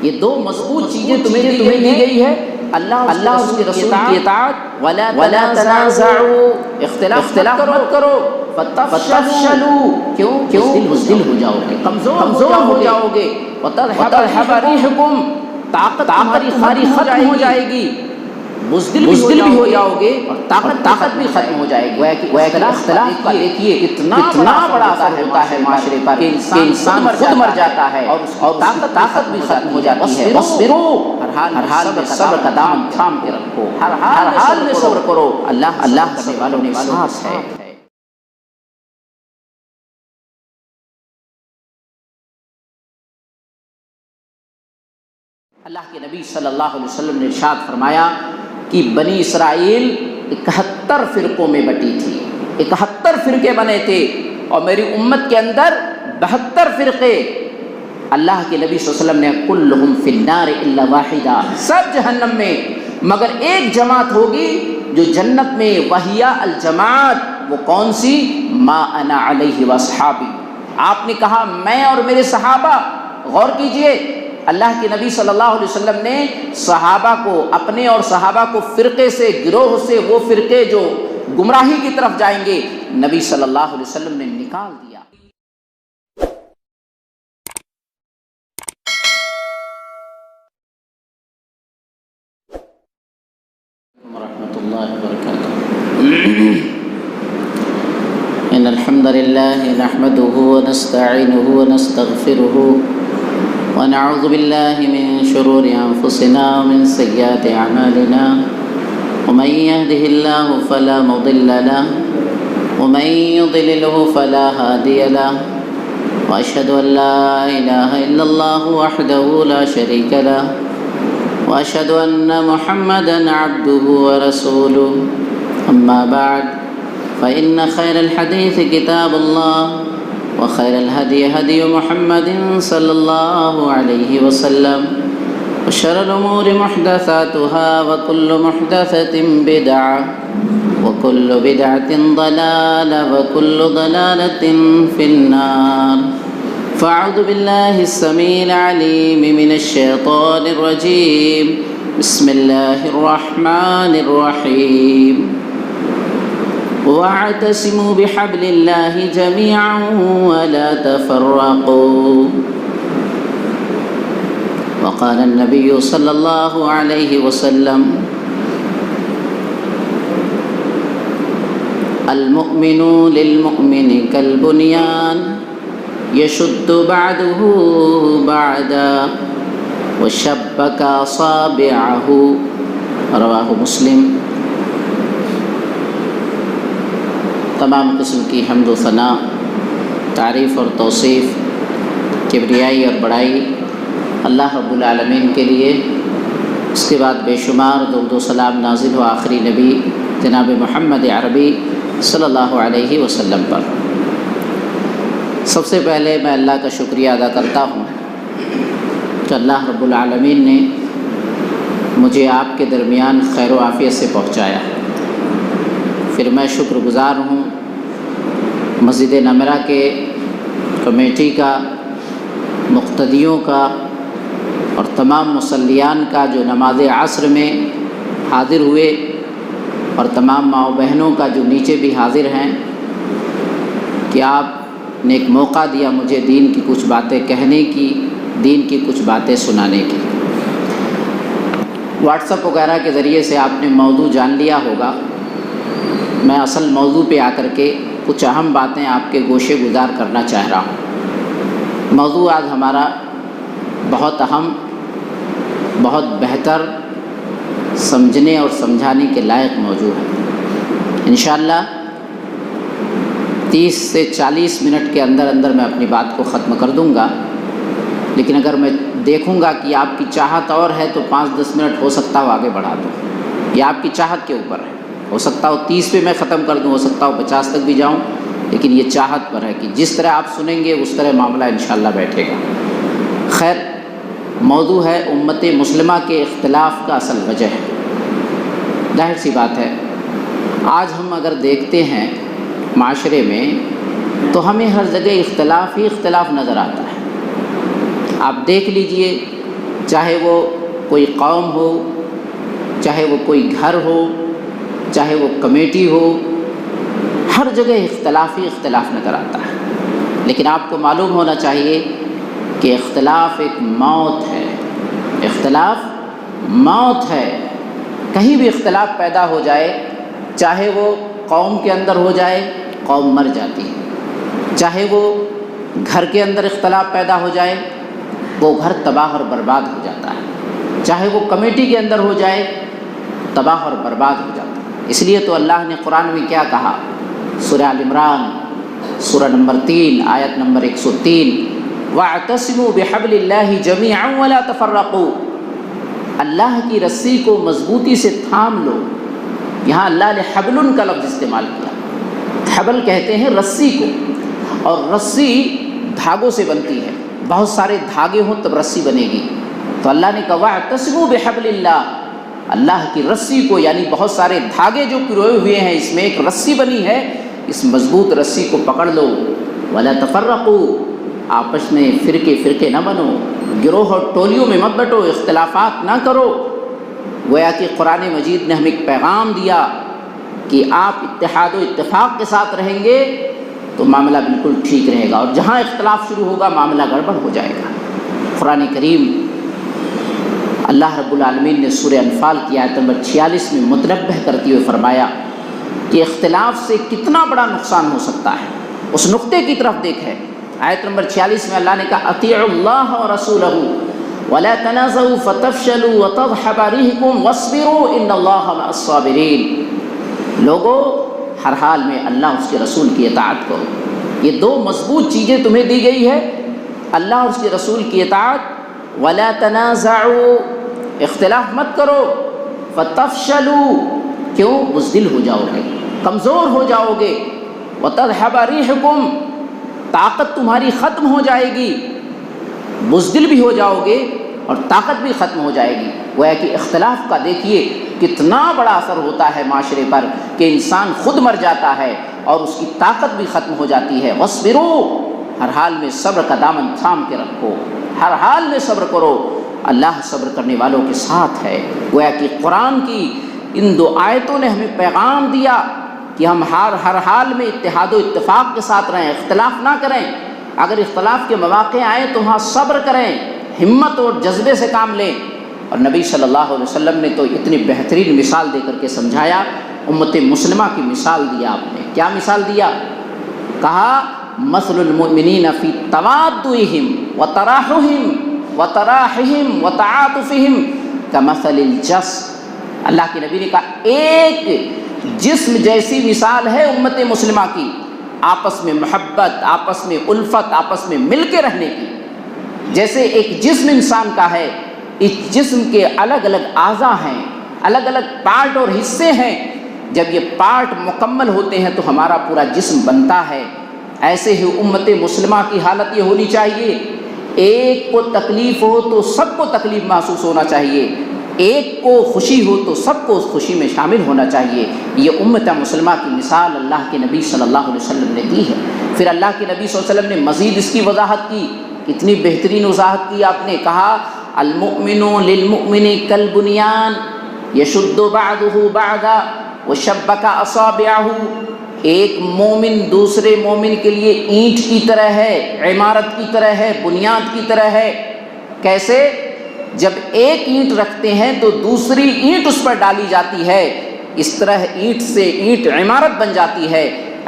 یہ دو مضبوط چیزیں تمہیں دی گئی ہے، اللہ اور اس کے رسول کی اطاعت، ولا تنازعوا، اختلاف مت کرو، فتفشلوا، کیوں بزدل ہو جاؤ گے، کمزور ہو جاؤ گے، وتذهب ريحكم، طاقت تمہاری ختم ہو جائے گی، بزدل بھی ہو جاؤ گے اور طاقت بھی ختم ہو جائے گی۔ وہ اختلاف کا دیکھیے کتنا بڑا اثر ہوتا ہے معاشرے پر کہ انسان خود مر جاتا ہے اور طاقت بھی ختم ہو جاتی ہے۔ وَاصْبِرُوا، ہر حال میں صبر کا دامن تھام کے رکھو، ہر حال میں صبر کرو، اللہ کرنے والوں کے ساتھ ہے۔ اللہ کے نبی صلی اللہ علیہ وسلم نے ارشاد فرمایا کہ بنی اسرائیل 71 فرقوں میں بٹی تھی، 71 فرقے بنے تھے، اور میری امت کے اندر 72 فرقے۔ اللہ کے نبی صلی اللہ علیہ وسلم نے کلہم فی النار الا واحدہ، سب جہنم میں مگر ایک جماعت ہوگی جو جنت میں، وہی الجماعت، وہ کون سی؟ ما انا علیہ واصحابی، آپ نے کہا میں اور میرے صحابہ۔ غور کیجئے، اللہ کے نبی صلی اللہ علیہ وسلم نے صحابہ کو، اپنے اور صحابہ کو فرقے سے، گروہ سے، وہ فرقے جو گمراہی کی طرف جائیں گے، نبی صلی اللہ علیہ وسلم نے نکال دیا۔ ورحمۃ اللہ وبرکاتہ۔ ان الحمد للہ نحمده ونستعینه ونستغفره ونعوذ بالله من شرور أنفسنا ومن سيئات أعمالنا، ومن يهده الله فلا مضل له ومن يضلله فلا هادي له، وأشهد أن لا إله إلا الله وحده لا شريك له، وأشهد أن محمدا عبده ورسوله، أما بعد فإن خير الحديث كتاب الله، وخير الهدي هدي محمد صلى الله عليه وسلم، وشر الأمور محدثاتها، وكل محدثة بدعة، وكل بدعة ضلالة، وكل ضلالة في النار۔ فأعوذ بالله السميع العليم من الشيطان الرجيم، بسم الله الرحمن الرحيم، واعتصموا بحبل الله جميعا ولا تفرقوا۔ وقال النبي صلى الله عليه وسلم: المؤمن للمؤمن كالبنيان يشد بعضه بعضا وشبك أصابعه، رواه مسلم۔ تمام قسم کی حمد و ثنا، تعریف اور توصیف، کبریائی اور بڑائی اللہ رب العالمین کے لیے، اس کے بعد بے شمار درود و سلام نازل ہو آخری نبی جناب محمد عربی صلی اللہ علیہ وسلم پر۔ سب سے پہلے میں اللہ کا شکریہ ادا کرتا ہوں کہ اللہ رب العالمین نے مجھے آپ کے درمیان خیر و عافیت سے پہنچایا۔ پھر میں شکر گزار ہوں مسجد نمرہ کے کمیٹی کا، مقتدیوں کا اور تمام مصلیان کا جو نماز عصر میں حاضر ہوئے، اور تمام ماں و بہنوں کا جو نیچے بھی حاضر ہیں، کہ آپ نے ایک موقع دیا مجھے دین کی کچھ باتیں کہنے کی، دین کی کچھ باتیں سنانے کی۔ واٹس ایپ وغیرہ کے ذریعے سے آپ نے موضوع جان لیا ہوگا۔ میں اصل موضوع پہ آ کر کے کچھ اہم باتیں آپ کے گوشے گزار کرنا چاہ رہا ہوں۔ موضوع آج ہمارا بہت اہم، بہت بہتر، سمجھنے اور سمجھانے کے لائق موضوع ہے۔ انشاءاللہ 30 سے 40 منٹ کے اندر اندر میں اپنی بات کو ختم کر دوں گا، لیکن اگر میں دیکھوں گا کہ آپ کی چاہت اور ہے تو 5-10 منٹ ہو سکتا ہو آگے بڑھا دوں، یہ آپ کی چاہت کے اوپر ہے۔ ہو سکتا ہو 30 پہ میں ختم کر دوں، ہو سکتا ہو 50 تک بھی جاؤں، لیکن یہ چاہت پر ہے کہ جس طرح آپ سنیں گے اس طرح معاملہ انشاءاللہ بیٹھے گا۔ خیر، موضوع ہے امت مسلمہ کے اختلاف کا اصل وجہ ہے۔ ظاہر سی بات ہے، آج ہم اگر دیکھتے ہیں معاشرے میں تو ہمیں ہر جگہ اختلاف ہی اختلاف نظر آتا ہے۔ آپ دیکھ لیجئے چاہے وہ کوئی قوم ہو، چاہے وہ کوئی گھر ہو، چاہے وہ کمیٹی ہو، ہر جگہ اختلاف ہی اختلاف نظر آتا ہے۔ لیکن آپ کو معلوم ہونا چاہیے کہ اختلاف ایک موت ہے، اختلاف موت ہے۔ کہیں بھی اختلاف پیدا ہو جائے، چاہے وہ قوم کے اندر ہو جائے، قوم مر جاتی ہے، چاہے وہ گھر کے اندر اختلاف پیدا ہو جائے، وہ گھر تباہ اور برباد ہو جاتا ہے، چاہے وہ کمیٹی کے اندر ہو جائے، تباہ اور برباد ہو جاتا ہے۔ اس لیے تو اللہ نے قرآن میں کیا کہا؟ سورہ آل عمران سورہ نمبر 3 آیت نمبر 103، وَاعْتَصِمُوا بِحَبْلِ اللَّهِ جَمِيعًا وَلَا تَفَرَّقُوا، اللہ کی رسی کو مضبوطی سے تھام لو۔ یہاں اللہ نے حبل کا لفظ استعمال کیا۔ حبل کہتے ہیں رسی کو، اور رسی دھاگوں سے بنتی ہے، بہت سارے دھاگے ہوں تب رسی بنے گی۔ تو اللہ نے کہا وَاعْتَصِمُوا بِحَبْلِ اللَّهِ، اللہ کی رسی کو، یعنی بہت سارے دھاگے جو پروئے ہوئے ہیں، اس میں ایک رسی بنی ہے، اس مضبوط رسی کو پکڑ لو۔ وَلَا تَفَرَّقُوا، آپس میں فرقے نہ بنو، گروہ اور ٹولیوں میں مت بٹو، اختلافات نہ کرو۔ گویا کہ قرآن مجید نے ہمیں ایک پیغام دیا کہ آپ اتحاد و اتفاق کے ساتھ رہیں گے تو معاملہ بالکل ٹھیک رہے گا، اور جہاں اختلاف شروع ہوگا معاملہ گڑبڑ ہو جائے گا۔ قرآن کریم اللہ رب العالمین نے سورہ انفال کی آیت نمبر 46 میں متنبہ کرتے ہوئے فرمایا کہ اختلاف سے کتنا بڑا نقصان ہو سکتا ہے، اس نقطے کی طرف دیکھیں۔ آیت نمبر 46 میں اللہ نے کہا اطیعوا اللہ ورسولہ ولا تنازعوا فتفشلوا وتذهب ريحكم واصبروا ان اللہ مع الصابرین، لوگوں ہر حال میں اللہ اس کے رسول کی اطاعت کرو۔ یہ دو مضبوط چیزیں تمہیں دی گئی ہے، اللہ اور اس کے رسول کی اطاعت، ولا تنازعوا، اختلاف مت کرو، فتفشلوا، کیوں؟ بزدل ہو جاؤ گے، کمزور ہو جاؤ گے، وتذهب ريحكم، طاقت تمہاری ختم ہو جائے گی، بزدل بھی ہو جاؤ گے اور طاقت بھی ختم ہو جائے گی۔ گویا کہ اختلاف کا دیکھیے کتنا بڑا اثر ہوتا ہے معاشرے پر، کہ انسان خود مر جاتا ہے اور اس کی طاقت بھی ختم ہو جاتی ہے۔ وَاصْبِرُوا، ہر حال میں صبر کا دامن تھام کے رکھو، ہر حال میں صبر کرو، اللہ صبر کرنے والوں کے ساتھ ہے۔ گویا کہ قرآن کی ان دو آیتوں نے ہمیں پیغام دیا کہ ہم ہر حال میں اتحاد و اتفاق کے ساتھ رہیں، اختلاف نہ کریں، اگر اختلاف کے مواقع آئیں تو وہاں صبر کریں، ہمت اور جذبے سے کام لیں۔ اور نبی صلی اللہ علیہ وسلم نے تو اتنی بہترین مثال دے کر کے سمجھایا، امت مسلمہ کی مثال دیا آپ نے۔ کیا مثال دیا؟ کہا مثل المؤمنین فی توادہم وتراحمہم وتعاطفہم کمثل الجسد، اللہ کے نبی نے کہا ایک جسم جیسی مثال ہے امت مسلمہ کی، آپس میں محبت، آپس میں الفت، آپس میں مل کے رہنے کی۔ جیسے ایک جسم انسان کا ہے، اس جسم کے الگ الگ اعضاء ہیں، الگ الگ پارٹ اور حصے ہیں، جب یہ پارٹ مکمل ہوتے ہیں تو ہمارا پورا جسم بنتا ہے۔ ایسے ہی امت مسلمہ کی حالت یہ ہونی چاہیے، ایک کو تکلیف ہو تو سب کو تکلیف محسوس ہونا چاہیے، ایک کو خوشی ہو تو سب کو اس خوشی میں شامل ہونا چاہیے۔ یہ امت مسلمہ کی مثال اللہ کے نبی صلی اللہ علیہ وسلم نے دی ہے۔ پھر اللہ کے نبی صلی اللہ علیہ وسلم نے مزید اس کی وضاحت کی، کتنی بہترین وضاحت کی آپ نے، کہا المؤمن للمؤمن کالبنیان یشد بعضہ بعضا وشبک اصابعہ، ایک مومن دوسرے مومن کے لیے اینٹ کی طرح ہے، عمارت کی طرح ہے، بنیاد کی طرح ہے۔ کیسے؟ جب ایک اینٹ رکھتے ہیں تو دوسری اینٹ اس پر ڈالی جاتی ہے، اس طرح اینٹ سے اینٹ عمارت بن جاتی ہے۔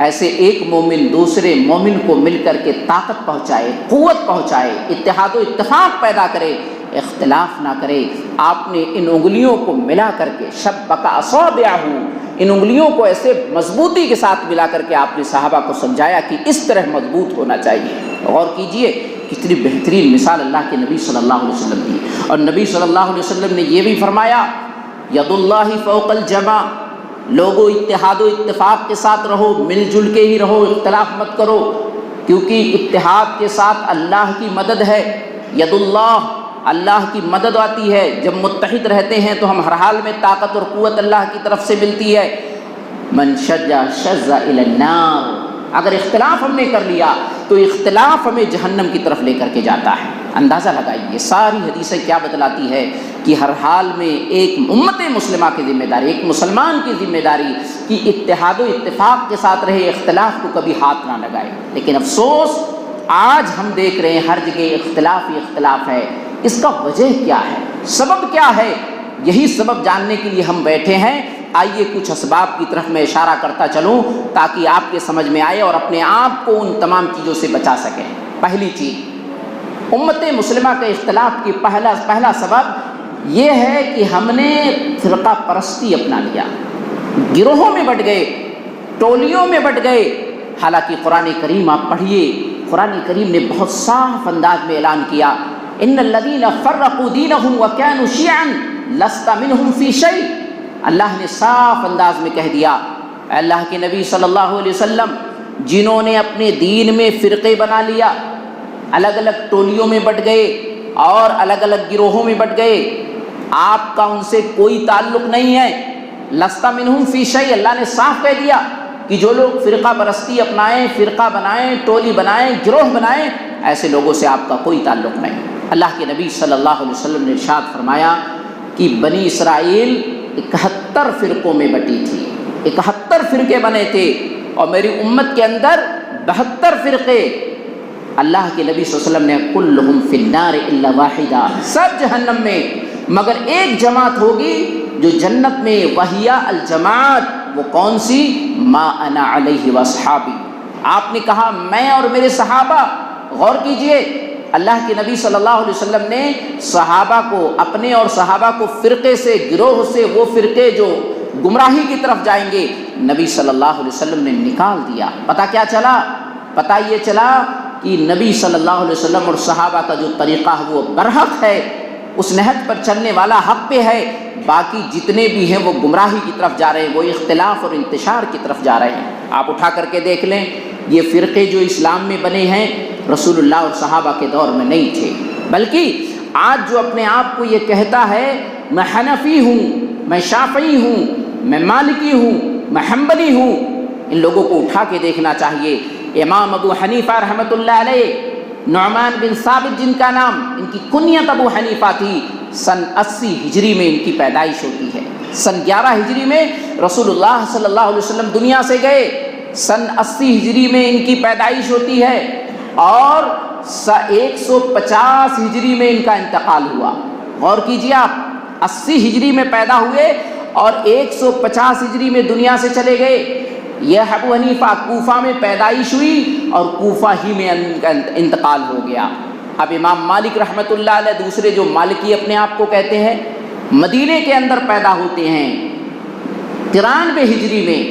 ایسے ایک مومن دوسرے مومن کو مل کر کے طاقت پہنچائے، قوت پہنچائے، اتحاد و اتفاق پیدا کرے، اختلاف نہ کرے۔ آپ نے ان انگلیوں کو ملا کر کے شبک اصابعہ، ان انگلیوں کو ایسے مضبوطی کے ساتھ ملا کر کے آپ نے صحابہ کو سمجھایا کہ اس طرح مضبوط ہونا چاہیے۔ غور کیجئے کتنی بہترین مثال اللہ کے نبی صلی اللہ علیہ وسلم دی۔ اور نبی صلی اللہ علیہ وسلم نے یہ بھی فرمایا ید اللہ فوق الجمع، لوگوں اتحاد و اتفاق کے ساتھ رہو، مل جل کے ہی رہو، اختلاف مت کرو، کیونکہ اتحاد کے ساتھ اللہ کی مدد ہے۔ ید اللہ، اللہ کی مدد آتی ہے، جب متحد رہتے ہیں تو ہم ہر حال میں طاقت اور قوت اللہ کی طرف سے ملتی ہے۔ من شجع شذ الی النار، اگر اختلاف ہم نے کر لیا تو اختلاف ہمیں جہنم کی طرف لے کر کے جاتا ہے۔ اندازہ لگائیے ساری حدیثیں کیا بتلاتی ہے کہ ہر حال میں ایک امت مسلمہ کی ذمہ داری، ایک مسلمان کی ذمہ داری کہ اتحاد و اتفاق کے ساتھ رہے، اختلاف کو کبھی ہاتھ نہ لگائے۔ لیکن افسوس آج ہم دیکھ رہے ہیں ہر جگہ اختلاف ہی اختلاف ہے۔ اس کا وجہ کیا ہے، سبب کیا ہے؟ یہی سبب جاننے کے لیے ہم بیٹھے ہیں۔ آئیے کچھ اسباب کی طرف میں اشارہ کرتا چلوں تاکہ آپ کے سمجھ میں آئے اور اپنے آپ کو ان تمام چیزوں سے بچا سکیں۔ پہلی چیز، امت مسلمہ کے اختلاف کی پہلا سبب یہ ہے کہ ہم نے فرقہ پرستی اپنا لیا، گروہوں میں بٹ گئے، ٹولیوں میں بٹ گئے۔ حالانکہ قرآن کریم آپ پڑھیے، قرآن کریم نے بہت صاف انداز میں اعلان کیا، ان الذین فرقوا دینہم وکانوا شیعا لست منہم فی شیء۔ اللہ نے صاف انداز میں کہہ دیا، اے اللہ کے نبی صلی اللہ علیہ وسلم، جنہوں نے اپنے دین میں فرقے بنا لیا، الگ الگ ٹولیوں میں بٹ گئے اور الگ الگ گروہوں میں بٹ گئے، آپ کا ان سے کوئی تعلق نہیں ہے۔ لست منہم فی شیء، اللہ نے صاف کہہ دیا کہ جو لوگ فرقہ پرستی اپنائیں، فرقہ بنائیں، ٹولی بنائیں، گروہ بنائیں، ایسے لوگوں سے آپ کا کوئی تعلق نہیں۔ اللہ کے نبی صلی اللہ علیہ وسلم نے ارشاد فرمایا کہ بنی اسرائیل 71 فرقوں میں بٹی تھی، 71 فرقے بنے تھے، اور میری امت کے اندر 72 فرقے۔ اللہ کے نبی صلی اللہ علیہ وسلم نے کلہم فی النار الا واحدہ، سب جہنم میں مگر ایک جماعت ہوگی جو جنت میں، وہی الجماعت، وہ کون سی؟ ما انا علیہ واصحابی۔ آپ نے کہا میں اور میرے صحابہ۔ غور کیجئے، اللہ کے نبی صلی اللہ علیہ وسلم نے صحابہ کو، اپنے اور صحابہ کو فرقے سے، گروہ سے، وہ فرقے جو گمراہی کی طرف جائیں گے، نبی صلی اللہ علیہ وسلم نے نکال دیا۔ پتہ کیا چلا؟ پتہ یہ چلا کہ نبی صلی اللہ علیہ وسلم اور صحابہ کا جو طریقہ ہے وہ برحق ہے، اس نہج پر چلنے والا حق پہ ہے، باقی جتنے بھی ہیں وہ گمراہی کی طرف جا رہے ہیں، وہ اختلاف اور انتشار کی طرف جا رہے ہیں۔ آپ اٹھا کر کے دیکھ لیں، یہ فرقے جو اسلام میں بنے ہیں رسول اللہ اور صحابہ کے دور میں نہیں تھے، بلکہ آج جو اپنے آپ کو یہ کہتا ہے میں حنفی ہوں، میں شافعی ہوں، میں مالکی ہوں، میں حنبلی ہوں، ان لوگوں کو اٹھا کے دیکھنا چاہیے۔ امام ابو حنیفہ رحمۃ اللہ علیہ، نعمان بن ثابت جن کا نام، ان کی کنیت ابو حنیفہ تھی، سن 80 ہجری میں ان کی پیدائش ہوتی ہے، سن 11 ہجری میں رسول اللہ صلی اللہ علیہ وسلم دنیا سے گئے، سن 80 ہجری میں ان کی پیدائش ہوتی ہے، اور 150 ہجری میں ان کا انتقال ہوا۔ غور کیجیے آپ، 80 ہجری میں پیدا ہوئے اور 150 ہجری میں دنیا سے چلے گئے۔ یہ ابو حنیفہ کوفہ میں پیدائش ہوئی اور کوفہ ہی میں ان کا انتقال ہو گیا۔ اب امام مالک رحمۃ اللہ علیہ، دوسرے جو مالکی اپنے آپ کو کہتے ہیں، مدینے کے اندر پیدا ہوتے ہیں 93 ہجری میں،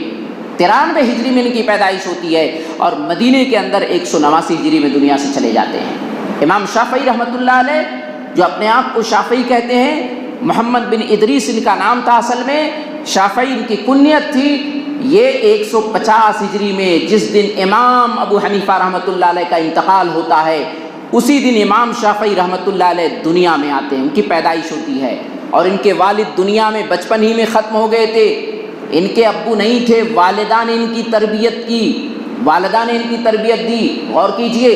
93 ہجری میں ان کی پیدائش ہوتی ہے، اور مدینے کے اندر 189 ہجری میں دنیا سے چلے جاتے ہیں۔ امام شافعی رحمۃ اللہ علیہ، جو اپنے آپ کو شافعی کہتے ہیں، محمد بن ادریس ان کا نام تھا، اصل میں شافعی ان کی کنیت تھی۔ یہ 150 ہجری میں جس دن امام ابو حنیفہ رحمۃ اللہ علیہ کا انتقال ہوتا ہے، اسی دن امام شافعی رحمۃ اللہ علیہ دنیا میں آتے ہیں، ان کی پیدائش ہوتی ہے، اور ان کے والد دنیا میں بچپن ہی میں ختم ہو گئے تھے۔ ان کے ابو نہیں تھے، والدہ نے ان کی تربیت کی، والدہ نے ان کی تربیت دی۔ غور کیجئے،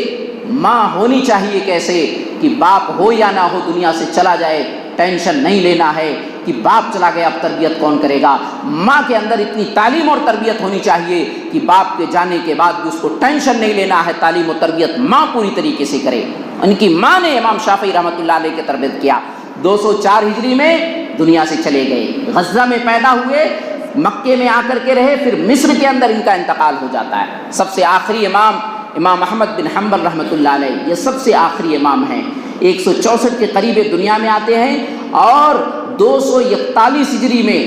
ماں ہونی چاہیے کیسے کہ باپ ہو یا نہ ہو دنیا سے چلا جائے، ٹینشن نہیں لینا ہے کہ باپ چلا گیا اب تربیت کون کرے گا۔ ماں کے اندر اتنی تعلیم اور تربیت ہونی چاہیے کہ باپ کے جانے کے بعد بھی اس کو ٹینشن نہیں لینا ہے، تعلیم و تربیت ماں پوری طریقے سے کرے۔ ان کی ماں نے امام شافعی رحمۃ اللہ علیہ کی تربیت کیا۔ 204 ہجری میں دنیا سے چلے گئے، غزہ میں پیدا ہوئے، مکے میں آ کر کے رہے، پھر مصر کے اندر ان کا انتقال ہو جاتا ہے۔ سب سے آخری امام احمد بن حنبل رحمۃ اللہ علیہ، یہ سب سے آخری امام ہیں، 164 کے قریب دنیا میں آتے ہیں، اور 241 ہجری میں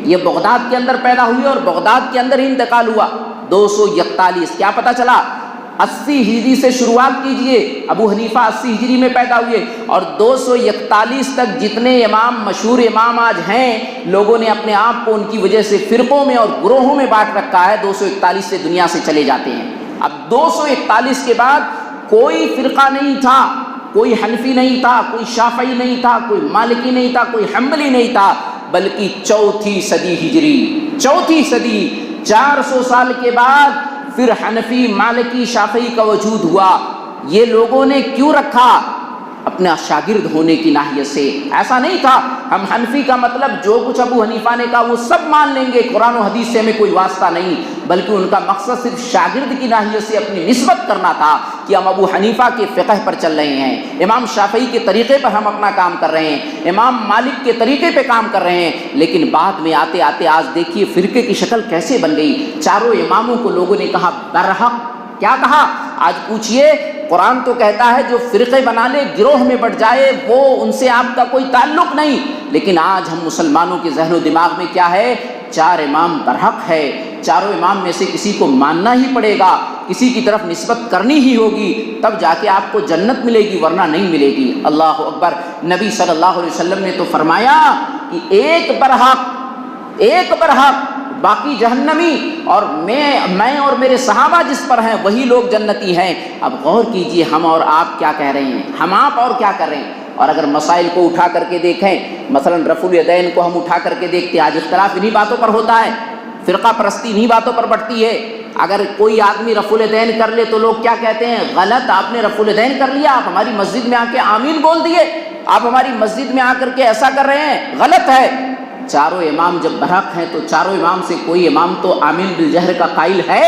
یہ بغداد کے اندر پیدا ہوئے اور بغداد کے اندر ہی انتقال ہوا۔ 241 کیا پتہ چلا؟ 80 ہجری سے شروعات کیجئے، ابو حنیفہ 80 ہجری میں پیدا ہوئے، اور 241 تک جتنے امام، مشہور امام آج ہیں، لوگوں نے اپنے آپ کو ان کی وجہ سے فرقوں میں اور گروہوں میں بانٹ رکھا ہے، 241 سے دنیا سے چلے جاتے ہیں۔ اب 241 کے بعد کوئی فرقہ نہیں تھا، کوئی حنفی نہیں تھا، کوئی شافعی نہیں تھا، کوئی مالکی نہیں تھا، کوئی حنبلی نہیں تھا، بلکہ چوتھی صدی ہجری، چوتھی صدی، 400 سال کے بعد پھر حنفی، مالکی، شافعی کا وجود ہوا۔ یہ لوگوں نے کیوں رکھا؟ اپنا شاگرد ہونے کی ناحیت سے۔ ایسا نہیں تھا ہم حنفی کا مطلب جو کچھ ابو حنیفہ نے کہا وہ سب مان لیں گے، قرآن و حدیث سے ہمیں کوئی واسطہ نہیں، بلکہ ان کا مقصد صرف شاگرد کی ناحیت سے اپنی نسبت کرنا تھا کہ ہم ابو حنیفہ کے فقہ پر چل رہے ہیں، امام شافعی کے طریقے پر ہم اپنا کام کر رہے ہیں، امام مالک کے طریقے پہ کام کر رہے ہیں۔ لیکن بعد میں آتے آتے آج دیکھیے فرقے کی شکل کیسے بن گئی۔ چاروں اماموں کو لوگوں نے کہا برحق، کیا کہا؟ آج پوچھئے، قرآن تو کہتا ہے جو فرقے بنا لے، گروہ میں بٹ جائے، وہ ان سے آپ کا کوئی تعلق نہیں، لیکن آج ہم مسلمانوں کے ذہن و دماغ میں کیا ہے؟ چار امام برحق ہے، چاروں امام میں سے کسی کو ماننا ہی پڑے گا، کسی کی طرف نسبت کرنی ہی ہوگی، تب جا کے آپ کو جنت ملے گی، ورنہ نہیں ملے گی۔ اللہ اکبر۔ نبی صلی اللہ علیہ وسلم نے تو فرمایا کہ ایک برحق باقی جہنمی، اور میں اور میرے صحابہ جس پر ہیں وہی لوگ جنتی ہیں۔ اب غور کیجئے ہم اور آپ کیا کہہ رہے ہیں، ہم آپ اور کیا کر رہے ہیں۔ اور اگر مسائل کو اٹھا کر کے دیکھیں، مثلا رفع الیدین کو ہم اٹھا کر کے دیکھتے ہیں، آج اختلاف انہی باتوں پر ہوتا ہے، فرقہ پرستی انہی باتوں پر بڑھتی ہے۔ اگر کوئی آدمی رفع الیدین کر لے تو لوگ کیا کہتے ہیں؟ غلط، آپ نے رفع الیدین کر لیا، آپ ہماری مسجد میں آ کے آمین بول دیے، آپ ہماری مسجد میں آ کر کے ایسا کر رہے ہیں، غلط ہے۔ چاروں امام جب برحق ہیں تو چاروں امام سے کوئی امام تو آمین بالجہر کا قائل ہے؟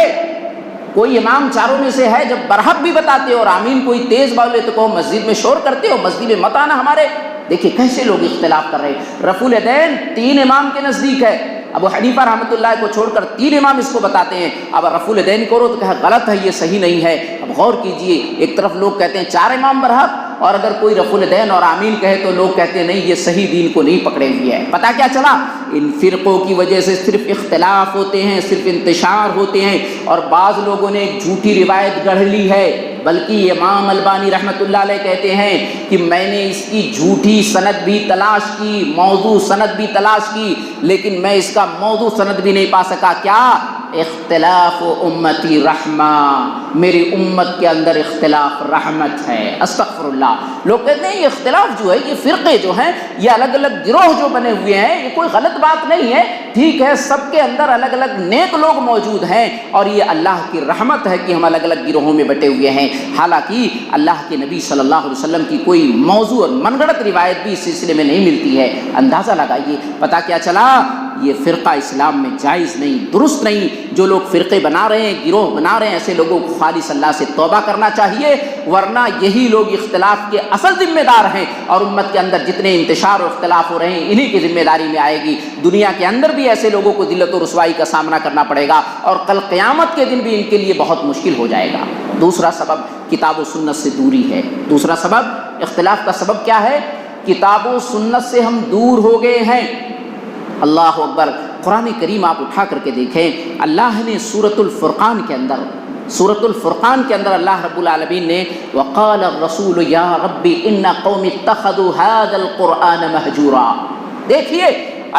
کوئی امام چاروں میں سے ہے جب برحق بھی بتاتے ہو اور آمین کوئی تیز بولے تو کہو مسجد میں شور کرتے ہو، مسجد میں مت آنا ہمارے؟ دیکھیں کیسے لوگ اختلاف کر رہے ہیں۔ رفع الیدین 3 امام کے نزدیک ہے، ابو حنیفہ رحمۃ اللہ کو چھوڑ کر 3 امام اس کو بتاتے ہیں۔ اب رفع الیدین کرو تو کہا غلط ہے، یہ صحیح نہیں ہے۔ اب غور کیجئے، ایک طرف لوگ کہتے ہیں 4 امام برحق، اور اگر کوئی رفع الیدین اور آمین کہے تو لوگ کہتے ہیں نہیں، یہ صحیح دین کو نہیں پکڑے ہوئے ہے۔ پتہ کیا چلا؟ ان فرقوں کی وجہ سے صرف اختلاف ہوتے ہیں، صرف انتشار ہوتے ہیں، اور بعض لوگوں نے ایک جھوٹی روایت گڑھ لی ہے، بلکہ امام البانی رحمۃ اللہ علیہ کہتے ہیں کہ میں نے اس کی جھوٹی سند بھی تلاش کی، موضوع سند بھی تلاش کی، لیکن میں اس کا موضوع سند بھی نہیں پا سکا۔ کیا؟ اختلاف امتی رحمہ، میری امت کے اندر اختلاف رحمت ہے۔ استغفر اللہ۔ لوگ کہتے ہیں یہ اختلاف جو ہے، یہ فرقے جو ہیں، یہ الگ الگ گروہ جو بنے ہوئے ہیں، یہ کوئی غلط بات نہیں ہے، ٹھیک ہے، سب کے اندر الگ الگ نیک لوگ موجود ہیں، اور یہ اللہ کی رحمت ہے کہ ہم الگ الگ گروہوں میں بٹے ہوئے ہیں۔ حالانکہ اللہ کے نبی صلی اللہ علیہ وسلم کی کوئی موضوع اور من گھڑت روایت بھی اس سلسلے میں نہیں ملتی ہے۔ اندازہ لگائیے، پتہ کیا چلا؟ یہ فرقہ اسلام میں جائز نہیں، درست نہیں۔ جو لوگ فرقے بنا رہے ہیں، گروہ بنا رہے ہیں، ایسے لوگوں کو خالص اللہ سے توبہ کرنا چاہیے، ورنہ یہی لوگ اختلاف کے اصل ذمہ دار ہیں، اور امت کے اندر جتنے انتشار اور اختلاف ہو رہے ہیں انہی کی ذمہ داری میں آئے گی۔ دنیا کے اندر بھی ایسے لوگوں کو ذلت و رسوائی کا سامنا کرنا پڑے گا، اور کل قیامت کے دن بھی ان کے لیے بہت مشکل ہو جائے گا۔ دوسرا سبب کتاب و سنت سے دوری ہے۔ دوسرا سبب اختلاف کا سبب کیا ہے؟ کتاب و سنت سے ہم دور ہو گئے ہیں۔ اللہ اکبر۔ قرآن کریم آپ اٹھا کر کے دیکھیں، اللہ نے سورۃ الفرقان کے اندر اللہ رب العالمین نے وقال الرسول یا رب ان قوم اتخذوا هذا القرآن مہجورا، دیکھیے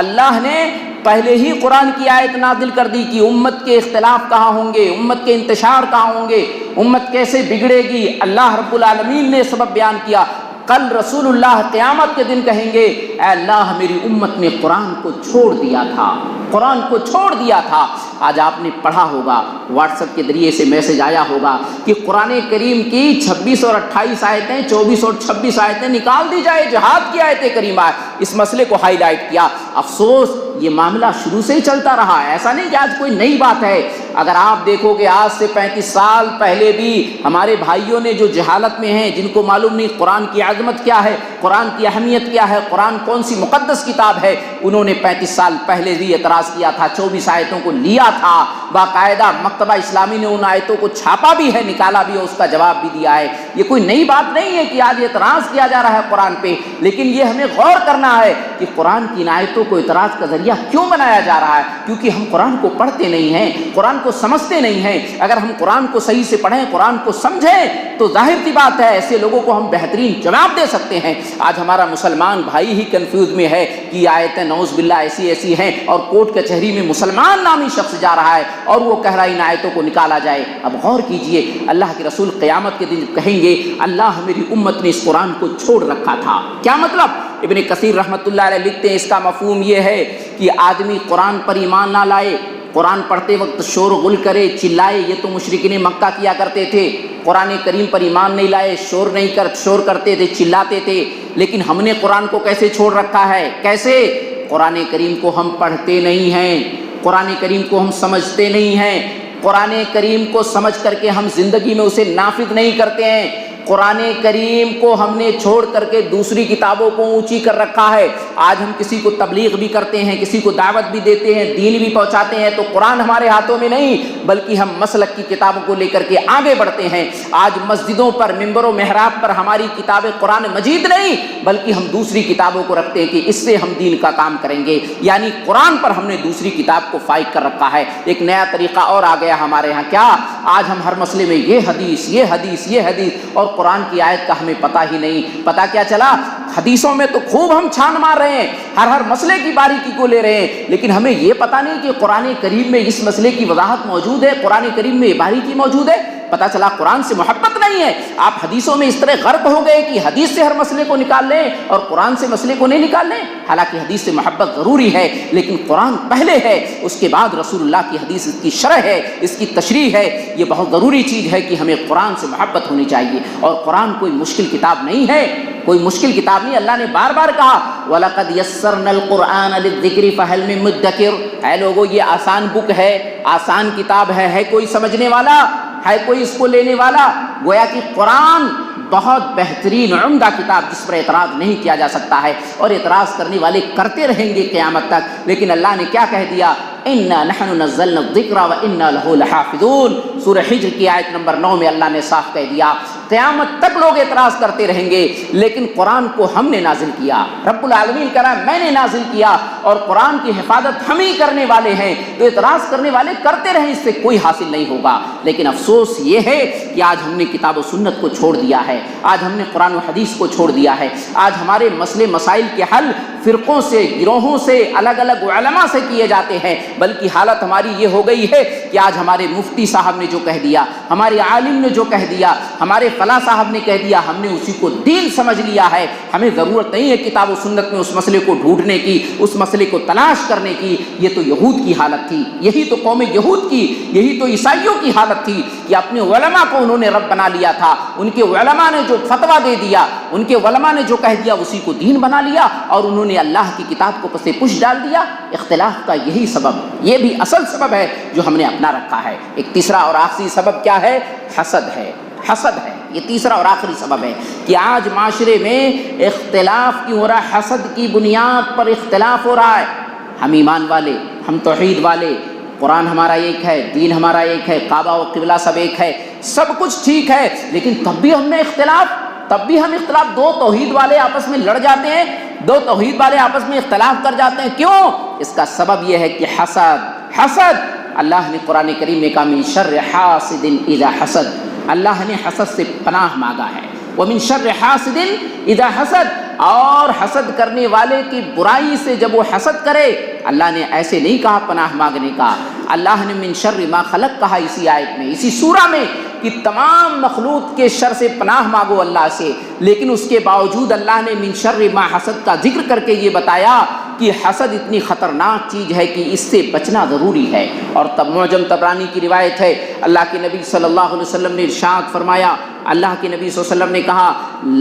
اللہ نے پہلے ہی قرآن کی آیت نازل کر دی کہ امت کے اختلاف کہاں ہوں گے، امت کے انتشار کہاں ہوں گے، امت کیسے بگڑے گی۔ اللہ رب العالمین نے سبب بیان کیا۔ کل رسول اللہ قیامت کے دن کہیں گے اے اللہ میری امت نے قرآن کو چھوڑ دیا تھا، قرآن کو چھوڑ دیا تھا۔ آج آپ نے پڑھا ہوگا، واٹس ایپ کے ذریعے سے میسج آیا ہوگا کہ قرآن کریم کی 26 اور 28 آیتیں، 24 اور 26 آیتیں نکال دی جائے، جہاد کی آیت کریمہ، اس مسئلے کو ہائی لائٹ کیا۔ افسوس یہ معاملہ شروع سے ہی چلتا رہا ہے، ایسا نہیں کہ آج کوئی نئی بات ہے۔ اگر آپ دیکھو گے آج سے 35 سال پہلے بھی ہمارے بھائیوں نے جو جہالت میں ہیں، جن کو معلوم نہیں قرآن کی عظمت کیا ہے، قرآن کی اہمیت کیا ہے، قرآن کون سی مقدس کتاب ہے، انہوں نے 35 سال پہلے بھی اعتراض کیا تھا، 24 آیتوں کو لیا تھا، باقاعدہ مکتبہ اسلامی نے ان آیتوں کو چھاپا بھی ہے، نکالا بھی ہے، اس کا جواب بھی دیا ہے۔ یہ کوئی نئی بات نہیں ہے کہ آج اعتراض کیا جا رہا ہے قرآن پہ، لیکن یہ ہمیں غور کرنا ہے کہ قرآن کی ان آیتوں کو اعتراض کا ذریعہ کیوں بنایا جا رہا ہے؟ کیونکہ ہم قرآن کو پڑھتے نہیں ہیں، قرآن کو سمجھتے نہیں ہیں۔ اگر ہم قرآن کو صحیح سے پڑھیں، قرآن کو سمجھیں، تو ظاہر سی بات ہے ایسے لوگوں کو ہم بہترین جواب دے سکتے ہیں۔ آج ہمارا مسلمان بھائی ہی کنفیوز میں ہے کہ آیتیں نعوذ باللہ ایسی ہیں، اور کورٹ کچہری میں مسلمان نامی شخص جا رہا ہے اور وہ کہہ رہا ہے ان آیتوں کو نکالا جائے۔ اب غور کیجئے، اللہ کے رسول قیامت کے دن کہیں گے اللہ میری امت نے اس قرآن کو چھوڑ رکھا تھا، کیا مطلب؟ ابن کثیر رحمۃ اللہ علیہ لکھتے ہیں اس کا مفہوم یہ ہے کہ آدمی قرآن پر ایمان نہ لائے، قرآن پڑھتے وقت شور غل کرے، چلائے، یہ تو مشرکین مکہ کیا کرتے تھے، قرآن کریم پر ایمان نہیں لائے، شور کرتے تھے، چلاتے تھے۔ لیکن ہم نے قرآن کو کیسے چھوڑ رکھا ہے؟ کیسے؟ قرآن کریم کو ہم پڑھتے نہیں ہیں، قرآن کریم کو ہم سمجھتے نہیں ہیں، قرآن کریم کو سمجھ کر کے ہم زندگی میں اسے نافذ نہیں کرتے ہیں۔ قرآن کریم کو ہم نے چھوڑ کر کے دوسری کتابوں کو اونچی کر رکھا ہے۔ آج ہم کسی کو تبلیغ بھی کرتے ہیں، کسی کو دعوت بھی دیتے ہیں، دین بھی پہنچاتے ہیں، تو قرآن ہمارے ہاتھوں میں نہیں بلکہ ہم مسلک کی کتابوں کو لے کر کے آگے بڑھتے ہیں۔ آج مسجدوں پر، منبر و محراب پر ہماری کتاب قرآن مجید نہیں بلکہ ہم دوسری کتابوں کو رکھتے ہیں کہ اس سے ہم دین کا کام کریں گے، یعنی قرآن پر ہم نے دوسری کتاب کو فائق کر رکھا ہے۔ ایک نیا طریقہ اور آ گیا ہمارے ہاں، کیا؟ آج ہم ہر مسئلے میں یہ حدیث، یہ حدیث، یہ حدیث، اور قرآن کی آیت کا ہمیں پتہ ہی نہیں۔ پتہ کیا چلا؟ حدیثوں میں تو خوب ہم چھان مار رہے ہیں، ہر مسئلے کی باریکی کو لے رہے ہیں، لیکن ہمیں یہ پتہ نہیں کہ قرآن کریم میں اس مسئلے کی وضاحت موجود ہے، قرآن کریم میں یہ باریکی موجود ہے۔ پتہ چلا قرآن سے محبت نہیں ہے، آپ حدیثوں میں اس طرح غرق ہو گئے کہ حدیث سے ہر مسئلے کو نکال لیں اور قرآن سے مسئلے کو نہیں نکال لیں۔ حالانکہ حدیث سے محبت ضروری ہے، لیکن قرآن پہلے ہے، اس کے بعد رسول اللہ کی حدیث، اس کی شرح ہے، اس کی تشریح ہے۔ یہ بہت ضروری چیز ہے کہ ہمیں قرآن سے محبت ہونی چاہیے، اور قرآن کوئی مشکل کتاب نہیں ہے، کوئی مشکل کتاب نہیں۔ اللہ نے بار بار کہا وَلَقَدْ يَسَّرْنَا الْقُرْآنَ لِلذِّكْرِ فَهَلْ مِن مُدَّكِرٍ، اے لوگو یہ آسان بک ہے، آسان کتاب ہے کوئی سمجھنے والا، ہے کوئی اس کو لینے والا؟ گویا کہ قرآن بہت بہترین عمدہ کتاب جس پر اعتراض نہیں کیا جا سکتا ہے، اور اعتراض کرنے والے کرتے رہیں گے قیامت تک۔ لیکن اللہ نے کیا کہہ دیا؟ اِنَّا نَحْنُ نَزَّلْنَا الذِّكْرَ وَإِنَّا لَهُ لَحَافِظُونَ۔ سورہ حجر کی آیت نمبر 9 میں اللہ نے صاف کہہ دیا قیامت تک لوگ اعتراض کرتے رہیں گے، لیکن قرآن کو ہم نے نازل کیا، رب العالمین کہہ رہا ہے میں نے نازل کیا، اور قرآن کی حفاظت ہم ہی کرنے والے ہیں، تو اعتراض کرنے والے کرتے رہیں، اس سے کوئی حاصل نہیں ہوگا۔ لیکن افسوس یہ ہے کہ آج ہم نے کتاب و سنت کو چھوڑ دیا ہے، آج ہم نے قرآن و حدیث کو چھوڑ دیا ہے، آج ہمارے مسئلے مسائل کے حل فرقوں سے، گروہوں سے، الگ الگ علماء سے کیے جاتے ہیں، بلکہ حالت ہماری یہ ہو گئی ہے کہ آج ہمارے مفتی صاحب نے جو کہہ دیا، ہمارے عالم نے جو کہہ دیا، ہمارے فلاں صاحب نے کہہ دیا، ہم نے اسی کو دین سمجھ لیا ہے۔ ہمیں ضرورت نہیں ہے کتاب و سنت میں اس مسئلے کو ڈھونڈنے کی، اس مسئلے کو تلاش کرنے کی۔ یہ تو یہود کی حالت تھی، یہی تو قوم یہود کی، یہی تو عیسائیوں کی حالت تھی کہ اپنے علماء کو انہوں نے رب بنا لیا تھا، ان کے علماء نے جو فتویٰ دے دیا، ان کے علماء نے جو کہہ دیا اسی کو دین بنا لیا، اور انہوں نے اللہ کی کتاب کو پس پش ڈال دیا۔ اختلاف کا یہی سبب، یہ بھی اصل سبب ہے جو ہم نے اپنا رکھا ہے۔ ایک تیسرا اور آخری سبب کیا ہے؟ حسد ہے، حسد ہے۔ یہ تیسرا اور آخری سبب ہے کہ آج معاشرے میں اختلاف کیوں ہو رہا ہے؟ حسد کی بنیاد پر اختلاف ہو رہا ہے۔ ہم ایمان والے، ہم توحید والے، قرآن ہمارا ایک ہے، دین ہمارا ایک ہے، کعبہ و قبلہ سب ایک ہے، سب کچھ ٹھیک ہے، لیکن تب بھی ہم اختلاف، دو توحید والے آپس میں لڑ جاتے ہیں، دو توحید والے آپس میں اختلاف کر جاتے ہیں۔ کیوں؟ اس کا سبب یہ ہے کہ حسد۔ اللہ نے قرآن کریم میں کہا من شر حاسد اذا حسد، اللہ نے حسد سے پناہ مانگا ہے۔ ومن شر حاسد اذا حسد، اور حسد کرنے والے کی برائی سے جب وہ حسد کرے، اللہ نے ایسے نہیں کہا پناہ مانگنے کا، اللہ نے من شر ما خلق کہا اسی آیت میں، اسی سورہ میں، کہ تمام مخلوق کے شر سے پناہ مانگو اللہ سے۔ لیکن اس کے باوجود اللہ نے من شر ما حسد کا ذکر کر کے یہ بتایا کہ حسد اتنی خطرناک چیز ہے کہ اس سے بچنا ضروری ہے۔ اور تب معجم طبرانی کی روایت ہے، اللہ کے نبی صلی اللہ علیہ وسلم نے ارشاد فرمایا، اللہ کے نبی صلی اللہ علیہ وسلم نے کہا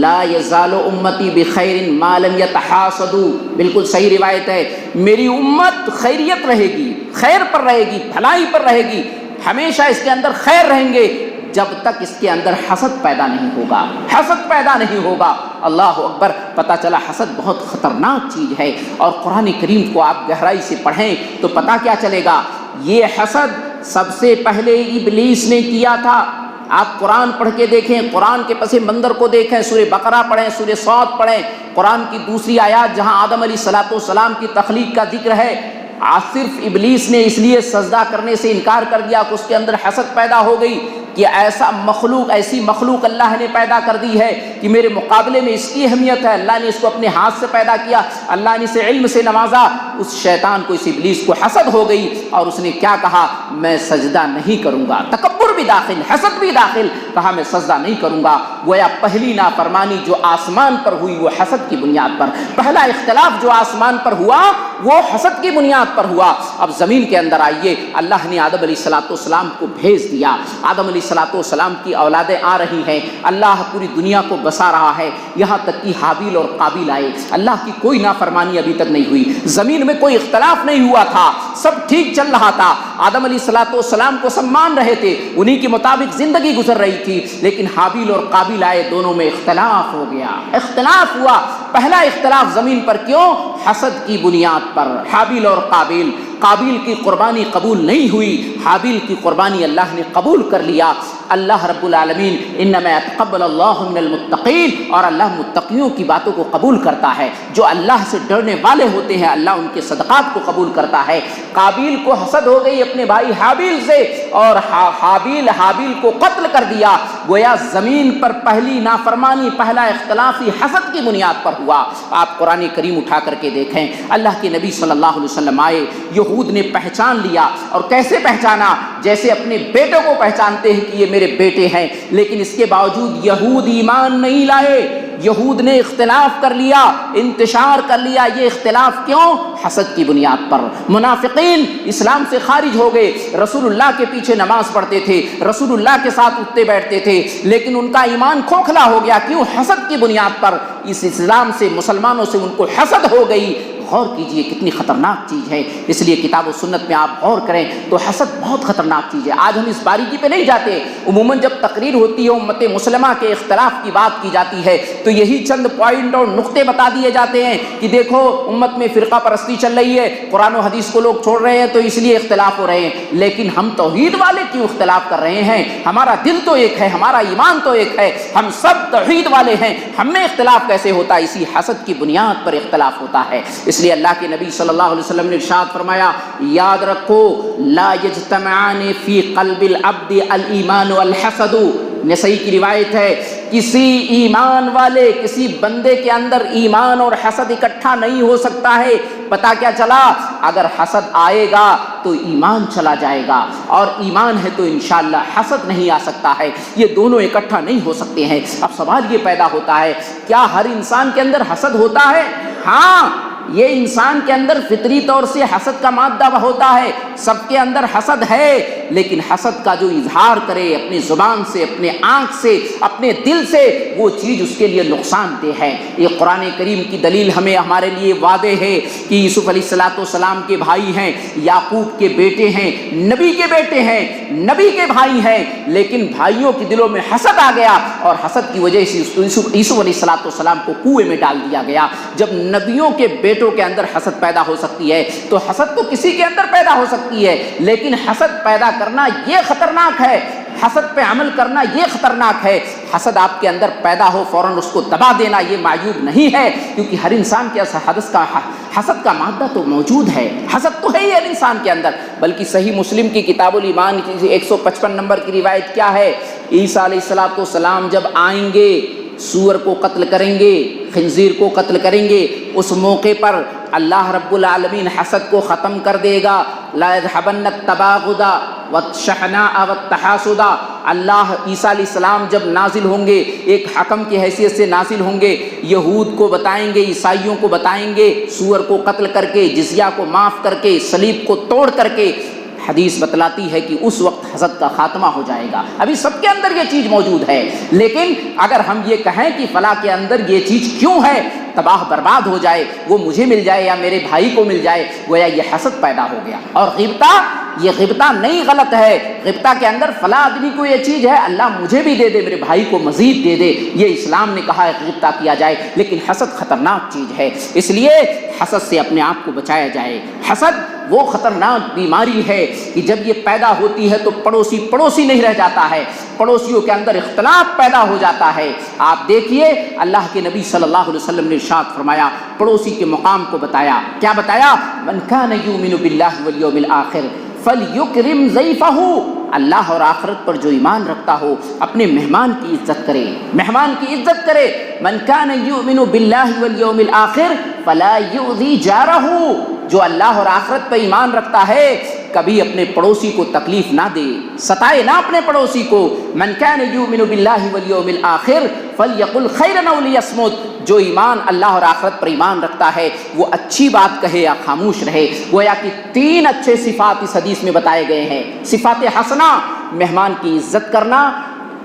لا یزال امتی بخیر ما لم یتحاسدوا، بالکل صحیح روایت ہے، میری امت خیریت رہے گی، خیر پر رہے گی، بھلائی پر رہے گی، ہمیشہ اس کے اندر خیر رہیں گے جب تک اس کے اندر حسد پیدا نہیں ہوگا، حسد پیدا نہیں ہوگا۔ اللہ اکبر۔ پتہ چلا حسد بہت خطرناک چیز ہے، اور قرآن کریم کو آپ گہرائی سے پڑھیں تو پتہ کیا چلے گا، یہ حسد سب سے پہلے ابلیس نے کیا تھا۔ آپ قرآن پڑھ کے دیکھیں، قرآن کے پس منظر کو دیکھیں، سورہ بقرہ پڑھیں، سورہ صاد پڑھیں، قرآن کی دوسری آیات جہاں آدم علیہ السلام کی تخلیق کا ذکر ہے، صرف ابلیس نے اس لیے سجدہ کرنے سے انکار کر دیا کہ اس کے اندر حسد پیدا ہو گئی کہ ایسی مخلوق اللہ نے پیدا کر دی ہے کہ میرے مقابلے میں اس کی اہمیت ہے، اللہ نے اس کو اپنے ہاتھ سے پیدا کیا، اللہ نے اسے علم سے نوازا۔ اس شیطان کو، اس ابلیس کو حسد ہو گئی، اور اس نے کیا کہا، میں سجدہ نہیں کروں گا۔ تکبر بھی داخل، حسد بھی داخل، کہا میں سجدہ نہیں کروں گا۔ گویا پہلی نافرمانی جو آسمان پر ہوئی وہ حسد کی بنیاد پر، پہلا اختلاف جو آسمان پر ہوا وہ حسد کی بنیاد پر ہوا۔ اب زمین کے اندر آئیے، اللہ نے آدم علیہ السلام کو بھیج دیا، آدم علیہ السلام کی اولادیں آ رہی ہیں، اللہ پوری دنیا کو بسا رہا ہے، یہاں تک کہ حابیل اور قابیل آئے، اللہ کی کوئی نافرمانی ابھی تک نہیں ہوئی، زمین میں کوئی اختلاف نہیں ہوا تھا، سب ٹھیک چل رہا تھا، آدم علیہ السلام کو سب مان رہے تھے، انہی کے مطابق زندگی گزر رہی تھی، لیکن حابیل اور قابیل آئے، دونوں میں اختلاف ہو گیا، اختلاف ہوا۔ پہلا اختلاف زمین پر کیوں؟ حسد کی بنیاد پر۔ حابیل اور قابیل کی قربانی قبول نہیں ہوئی، حابیل کی قربانی اللہ نے قبول کر لیا۔ اللہ رب العالمین انما يتقبل اللہ من المتقین، اور اللہ متقیوں کی باتوں کو قبول کرتا ہے، جو اللہ سے ڈرنے والے ہوتے ہیں اللہ ان کے صدقات کو قبول کرتا ہے۔ قابیل کو حسد ہو گئی اپنے بھائی حابیل سے، اور حابیل کو قتل کر دیا، گویا زمین پر پہلی نافرمانی، پہلا اختلافی حسد کی بنیاد پر ہوا۔ آپ قرآن کریم اٹھا کر کے دیکھیں، اللہ کے نبی صلی اللہ علیہ وسلم آئے، یہود نے پہچان لیا، اور کیسے پہچانا؟ جیسے اپنے بیٹوں کو پہچانتے ہیں کہ یہ میرے بیٹے ہیں، لیکن اس کے باوجود یہود ایمان نہیں لائے، یہود نے اختلاف کر لیا، انتشار کر لیا۔ یہ اختلاف کیوں؟ حسد کی بنیاد پر۔ منافقین اسلام سے خارج ہو گئے، رسول اللہ کے پیچھے نماز پڑھتے تھے، رسول اللہ کے ساتھ اٹھتے بیٹھتے تھے، لیکن ان کا ایمان کھوکھلا ہو گیا، کیوں؟ حسد کی بنیاد پر۔ اس اسلام سے، مسلمانوں سے ان کو حسد ہو گئی۔ غور کیجئے کتنی خطرناک چیز ہے، اس لیے کتاب و سنت میں آپ غور کریں تو حسد بہت خطرناک چیز ہے۔ آج ہم اس باریکی پہ نہیں جاتے، عموماً جب تقریر ہوتی ہے امت مسلمہ کے اختلاف کی بات کی جاتی ہے تو یہی چند پوائنٹ اور نقطے بتا دیے جاتے ہیں کہ دیکھو امت میں فرقہ پرستی چل رہی ہے، قرآن و حدیث کو لوگ چھوڑ رہے ہیں تو اس لیے اختلاف ہو رہے ہیں، لیکن ہم توحید والے کیوں اختلاف کر رہے ہیں؟ ہمارا دل تو ایک ہے، ہمارا ایمان تو ایک ہے، ہم سب توحید والے ہیں، ہم میں اختلاف کیسے ہوتا ہے؟ اسی حسد کی بنیاد پر اختلاف ہوتا ہے۔ اس لیے اللہ کے نبی صلی اللہ علیہ وسلم نے ارشاد فرمایا، یاد رکھو لا یجتمعان فی قلب العبد الایمان والحسد۔ نسائی کی روایت ہے، کسی ایمان والے، کسی بندے کے اندر ایمان اور حسد اکٹھا نہیں ہو سکتا ہے۔ پتہ کیا چلا؟ اگر حسد آئے گا تو ایمان چلا جائے گا، اور ایمان ہے تو انشاءاللہ حسد نہیں آ سکتا ہے، یہ دونوں اکٹھا نہیں ہو سکتے ہیں۔ اب سوال یہ پیدا ہوتا ہے، کیا ہر انسان کے اندر حسد ہوتا ہے؟ ہاں، یہ انسان کے اندر فطری طور سے حسد کا مادہ ہوتا ہے، سب کے اندر حسد ہے، لیکن حسد کا جو اظہار کرے اپنی زبان سے، اپنے آنکھ سے، اپنے دل سے، وہ چیز اس کے لیے نقصان دہ ہے۔ یہ قرآن کریم کی دلیل ہمیں ہمارے لیے واضح ہے کہ یوسف علیہ السلام کے بھائی ہیں، یعقوب کے بیٹے ہیں، نبی کے بیٹے ہیں، نبی کے بھائی ہیں، لیکن بھائیوں کے دلوں میں حسد آ گیا، اور حسد کی وجہ سے یوسف علیہ السلام کو کنویں میں ڈال دیا گیا۔ جب نبیوں کے بیٹوں کے اندر حسد پیدا ہو سکتی ہے تو حسد تو کسی کے اندر پیدا ہو سکتی ہے، لیکن حسد پیدا کرنا یہ خطرناک ہے، حسد پہ عمل کرنا یہ خطرناک ہے۔ حسد آپ کے اندر پیدا ہو فوراً اس کو دبا دینا یہ معیوب نہیں ہے، کیونکہ ہر انسان کے حسد کا مادہ تو موجود ہے، حسد تو ہے ہی ہر انسان کے اندر۔ بلکہ صحیح مسلم کی کتاب الایمان کی 155 نمبر کی روایت کیا ہے؟ عیسیٰ علیہ السلام جب آئیں گے، سور کو قتل کریں گے، خنزیر کو قتل کریں گے، اس موقع پر اللہ رب العالمین حسد کو ختم کر دے گا۔ لا يذهبن التباغض والشحناء والتحاسد۔ اللہ عیسیٰ علیہ السلام جب نازل ہوں گے، ایک حکم کی حیثیت سے نازل ہوں گے، یہود کو بتائیں گے، عیسائیوں کو بتائیں گے، سور کو قتل کر کے، جزیہ کو معاف کر کے، صلیب کو توڑ کر کے، حدیث بتلاتی ہے کہ اس وقت حسد کا خاتمہ ہو جائے گا۔ ابھی سب کے اندر یہ چیز موجود ہے، لیکن اگر ہم یہ کہیں کہ فلاں کے اندر یہ چیز کیوں ہے، تباہ برباد ہو جائے، وہ مجھے مل جائے یا میرے بھائی کو مل جائے، گویا یہ حسد پیدا ہو گیا۔ اور غیبتہ، یہ غیبتہ نہیں غلط ہے، غیبتہ کے اندر فلاں آدمی کو یہ چیز ہے، اللہ مجھے بھی دے دے، میرے بھائی کو مزید دے دے، یہ اسلام نے کہا ہے غیبتہ کیا جائے، لیکن حسد خطرناک چیز ہے، اس لیے حسد سے اپنے آپ کو بچایا جائے۔ حسد وہ خطرناک بیماری ہے کہ جب یہ پیدا ہوتی ہے تو پڑوسی نہیں رہ جاتا ہے، پڑوسیوں کے اندر اختلاف پیدا ہو جاتا ہے۔ آپ دیکھیے اللہ کے نبی صلی اللہ علیہ وسلم نے ارشاد فرمایا، پڑوسی کے مقام کو بتایا، کیا بتایا؟ من کان یؤمن باللہ والیوم الآخر فلیکرم ضیفہ۔ اللہ اور آخرت پر جو ایمان رکھتا ہو اپنے مہمان کی عزت کرے، مہمان کی عزت کرے۔ من کان یؤمن باللہ والیوم الآخر فلا یؤذی جارہ۔ جو اللہ اور آخرت پر ایمان رکھتا ہے کبھی اپنے پڑوسی کو تکلیف نہ دے، ستائے نہ اپنے پڑوسی کو۔ من کان یؤمن باللہ والیوم الآخر فلیقل خیرا او لیصمت، جو ایمان اللہ اور آخرت پر ایمان رکھتا ہے وہ اچھی بات کہے یا خاموش رہے۔ گویا کہ 3 اچھے صفات اس حدیث میں بتائے گئے ہیں۔ صفات حسنہ، مہمان کی عزت کرنا،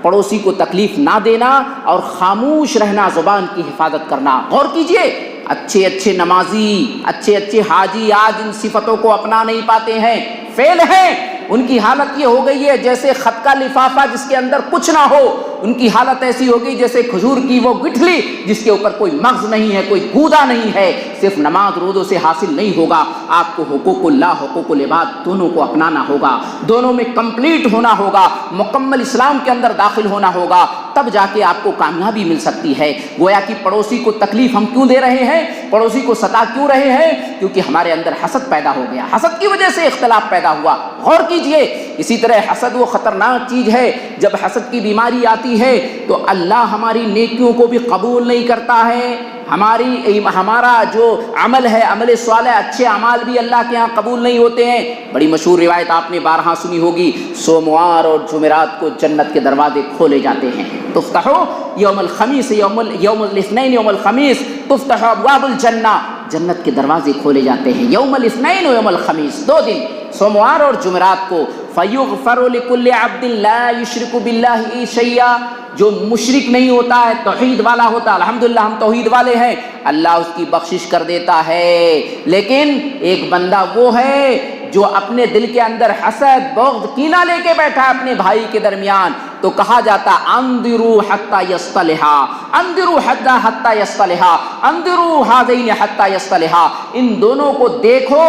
پڑوسی کو تکلیف نہ دینا، اور خاموش رہنا، زبان کی حفاظت کرنا۔ غور کیجئے، اچھے اچھے نمازی، اچھے اچھے حاجی آج ان صفتوں کو اپنا نہیں پاتے ہیں، فیل ہیں۔ ان کی حالت یہ ہو گئی ہے جیسے خط کا لفافہ جس کے اندر کچھ نہ ہو، ان کی حالت ایسی ہو گئی جیسے کھجور کی وہ گٹھلی جس کے اوپر کوئی مغز نہیں ہے، کوئی گودا نہیں ہے۔ صرف نماز روزوں سے حاصل نہیں ہوگا، آپ کو حقوق اللہ، حقوق العباد دونوں کو اپنانا ہوگا، دونوں میں کمپلیٹ ہونا ہوگا، مکمل اسلام کے اندر داخل ہونا ہوگا، تب جا کے آپ کو کامیابی مل سکتی ہے۔ گویا کہ پڑوسی کو تکلیف ہم کیوں دے رہے ہیں، پڑوسی کو ستا کیوں رہے ہیں؟ کیونکہ ہمارے اندر حسد پیدا ہو گیا، حسد کی وجہ سے اختلاف پیدا ہوا۔ غور کیجئے، اسی طرح حسد وہ خطرناک چیز ہے، جب حسد کی بیماری آتی ہے تو اللہ ہماری نیکیوں کو بھی قبول نہیں کرتا ہے، ہمارا جو عمل ہے، عمل صالح، اچھے اعمال بھی اللہ کے ہاں قبول نہیں ہوتے ہیں۔ بڑی مشہور روایت آپ نے بارہا سنی ہوگی، سوموار اور جمعرات کو جنت کے دروازے کھولے جاتے ہیں۔ تفتحو یوم الخمیس، یوم الاثنین، یوم الخمیس تفتح ابواب الجنہ، جنت کے دروازے کھولے جاتے ہیں یوم الاثنین و یوم الخمیس، 2 دن، سوموار اور جمعرات کو۔ فیغفر لکل عبد لا یشرک باللہ شیئا، جو مشرک نہیں ہوتا ہے، توحید والا ہوتا ہے، الحمدللہ ہم توحید والے ہیں، اللہ اس کی بخشش کر دیتا ہے۔ لیکن ایک بندہ وہ ہے جو اپنے دل کے اندر حسد، بغض، کینہ لے کے بیٹھا ہے اپنے بھائی کے درمیان، تو کہا جاتا انظروا حتی یصطلحا، انظروا حتی یصطلحا، انظروا ھذین حتی یصطلحا، ان دونوں کو دیکھو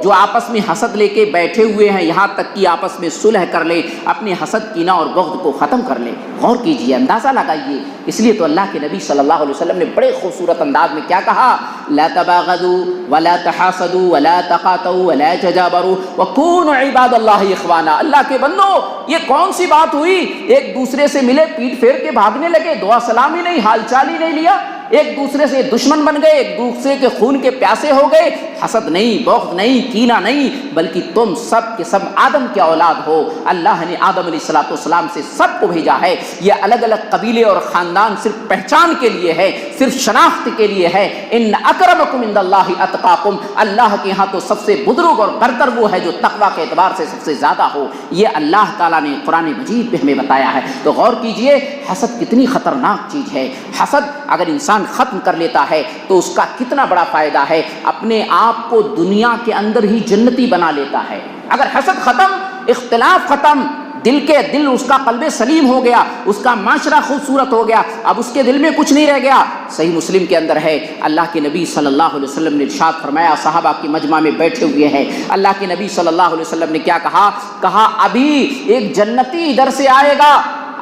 جو آپس میں حسد لے کے بیٹھے ہوئے ہیں، یہاں تک کہ آپس میں صلح کر لے، اپنے حسد، کینہ اور بغض کو ختم کر لے۔ غور کیجئے، اندازہ لگائیے، اس لیے تو اللہ کے نبی صلی اللہ علیہ وسلم نے بڑے خوبصورت انداز میں کیا کہا، لا تباغضوا ولا تحاسدوا ولا تقاطعوا ولا تجابروا وكونوا عباد اللہ اخوانا۔ اللہ کے بندو، یہ کون سی بات ہوئی، ایک دوسرے سے ملے پیٹ پھیر کے بھاگنے لگے، دعا سلام ہی نہیں، حال چال ہی نہیں لیا، ایک دوسرے سے دشمن بن گئے، ایک دوسرے کے خون کے پیاسے ہو گئے۔ حسد نہیں، بغض نہیں، کینہ نہیں، بلکہ تم سب کے سب آدم کے اولاد ہو۔ اللہ نے آدم علیہ السلام سے سب کو بھیجا ہے۔ یہ الگ الگ قبیلے اور خاندان صرف پہچان کے لیے ہے، صرف شناخت کے لیے ہے۔ ان اکرمکم عند اللہ اتقاکم، اللہ کے ہاں تو سب سے بزرگ اور برتر وہ ہے جو تقوی کے اعتبار سے سب سے زیادہ ہو۔ یہ اللہ تعالیٰ نے قرآن مجید میں ہمیں بتایا ہے۔ تو غور کیجئے، حسد کتنی خطرناک چیز ہے۔ حسد اگر انسان ختم کر لیتا ہے تو اس کا کتنا بڑا فائدہ ہے، اپنے آپ کو دنیا کے اندر ہی جنتی بنا لیتا ہے۔ اگر حسد ختم، اختلاف ختم، دل اس کا قلب سلیم ہو گیا، اس کا معاشرہ خوبصورت ہو گیا، اب اس کے دل میں کچھ نہیں رہ گیا۔ صحیح مسلم کے اندر ہے، اللہ کے نبی صلی اللہ علیہ وسلم نے ارشاد فرمایا، صحابہ کی مجمع میں بیٹھے ہوئے ہیں، اللہ کے نبی صلی اللہ علیہ وسلم نے کیا کہا ابھی ایک جنتی ادھر سے آئے گا۔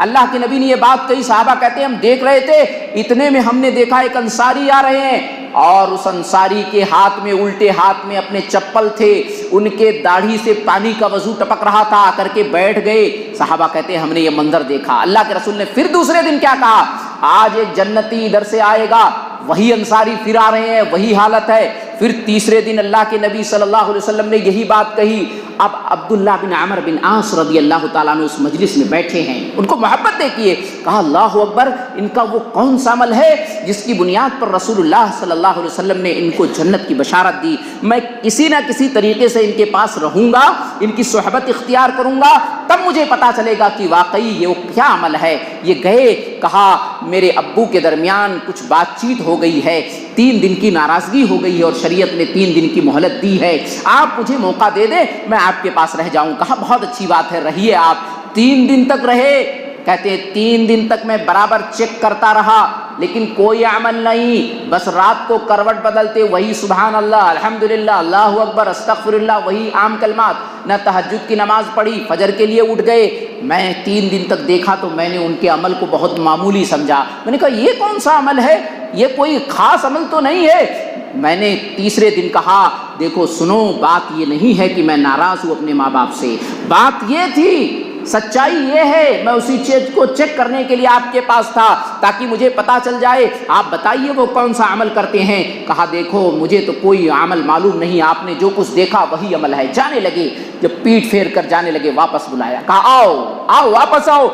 اللہ کے نبی نے یہ بات کہی، صحابہ کہتے ہیں ہم دیکھ رہے تھے، اتنے میں ہم نے دیکھا ایک انصاری آ رہے ہیں، اور اس انصاری کے ہاتھ میں، الٹے ہاتھ میں اپنے چپل تھے، ان کے داڑھی سے پانی کا وضو ٹپک رہا تھا، آ کر کے بیٹھ گئے۔ صحابہ کہتے ہیں ہم نے یہ منظر دیکھا۔ اللہ کے رسول نے پھر دوسرے دن کیا کہا، آج ایک جنتی ادھر سے آئے گا، وہی انصاری پھر آ رہے ہیں، وہی حالت ہے۔ پھر تیسرے دن اللہ کے نبی صلی اللہ علیہ وسلم نے یہی بات کہی۔ اب عبداللہ بن عمر بن عاص رضی اللہ تعالیٰ عنہ اس مجلس میں بیٹھے ہیں، ان کو محبت دیکھیے، کہا اللہ اکبر، ان کا وہ کون سا عمل ہے جس کی بنیاد پر رسول اللہ صلی اللہ علیہ وسلم نے ان کو جنت کی بشارت دی؟ میں کسی نہ کسی طریقے سے ان کے پاس رہوں گا، ان کی صحبت اختیار کروں گا، تب مجھے پتا چلے گا کہ واقعی یہ کیا عمل ہے۔ یہ گئے، کہا میرے ابو کے درمیان کچھ بات چیت ہو گئی ہے، 3 دن کی ناراضگی ہو گئی ہے اور شریعت نے 3 دن کی مہلت دی ہے، آپ مجھے موقع دے دیں، میں آپ کے پاس رہ جاؤں۔ کہا بہت اچھی بات ہے، رہیے آپ۔ 3 دن تک رہے، کہتے ہیں 3 دن تک میں برابر چیک کرتا رہا، لیکن کوئی عمل نہیں، بس رات کو کروٹ بدلتے وہی سبحان اللہ، الحمدللہ، اللہ اکبر، استغفر اللہ، وہی عام کلمات، نہ تہجد کی نماز پڑھی، فجر کے لیے اٹھ گئے۔ میں 3 دن تک دیکھا تو میں نے ان کے عمل کو بہت معمولی سمجھا، میں نے کہا یہ کون سا عمل ہے، یہ کوئی خاص عمل تو نہیں ہے۔ میں نے تیسرے دن کہا دیکھو سنو، بات یہ نہیں ہے کہ میں ناراض ہوں اپنے ماں باپ سے، بات یہ تھی سچائی یہ ہے میں اسی چیز کو چیک کرنے کے لیے آپ کے پاس تھا تاکہ مجھے پتا چل جائے آپ بتائیے وہ کون سا عمل کرتے ہیں. کہا دیکھو مجھے تو کوئی عمل معلوم نہیں, آپ نے جو کچھ دیکھا وہی عمل ہے. جانے لگے, جب پیٹ پھیر کر جانے لگے واپس بلایا, کہا آؤ آؤ واپس آؤ,